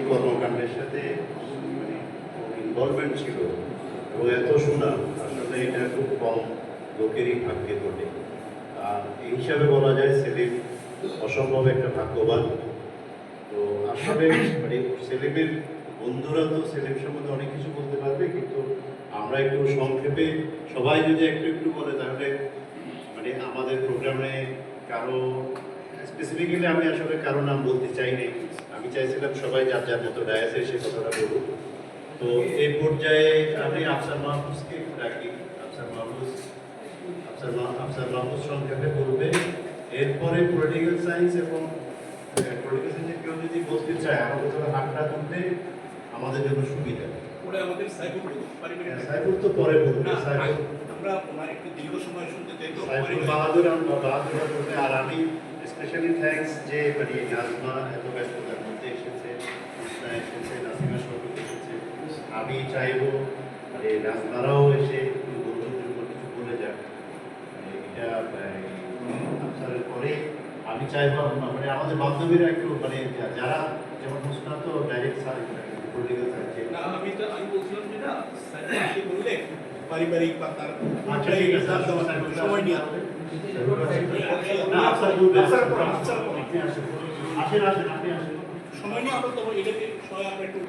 কর্মকাণ্ডের সাথে মানে ইনভলভমেন্ট ছিল এবং এত সুনাম আসলে এটা খুব কম লোকেরই ভাগ্যে ঘটে। আর এই হিসাবে বলা যায় সেলিম অসম্ভব একটা ভাগ্যবান। তো আসলে মানে সেলিমের বন্ধুরা তো সেলিম সম্বন্ধে অনেক কিছু বলতে পারবে, কিন্তু আমরা একটু সংক্ষেপে সবাই যদি একটু একটু বলে তাহলে মানে আমাদের প্রোগ্রামে কারো স্পেসিফিক্যালি আমি আসলে কারো নাম বলতে চাইনি, আমি চাইছিলাম সবাই যার যার মতো ডায়াসে সে কথাটা বলুক। তো এই পর্যায়ে আমি আফসার মাহফুজকে একটু ডাকি। আফসার মাহফুজ সংক্ষেপে বলবে, এরপরে পলিটিক্যাল সায়েন্স এবং পলিটিক্যাল সায়েন্সে কেউ যদি বলতে চায় আমাদের জন্য হাতটা তুলতে আমাদের জন্য সুবিধা। ওরা আমাদের সাইফুল সাইফুল তো পরে বলবে। সাইফুল আমরা ওনার একটু দীর্ঘ সময় শুনতে চাই তো সাইফুল বাহাদুর বলবে। আর আমি স্পেশালি থ্যাঙ্কস যে মানে নাজমা এত ব্যস্ততার মধ্যে এসেছে, কৃষ্ণা এসেছে, নাসিমা সরকার এসেছে। আমি চাইবো মানে নাজমারাও এসে একটু বন্ধুর জন্য কিছু বলে যাক। মানে এটা আফসারের পরে আমি চাইবো মানে আমাদের বান্ধবীরা একটু মানে যারা যেমন মুসনা তো ডাইরেক্ট পলিটিক্যাল সায়েন্সে। আমি বলছিলাম যে না সাইফুল বললে পারিবারিক বা তার আচ্ছা ঠিক আছে, সময় নিয়ে হবে। না আফসার বলবে, আপনি আসেন। আসেন আপনি আসেন। সময় নিয়ে আমরা তো এটাকে সময় আমরা একটু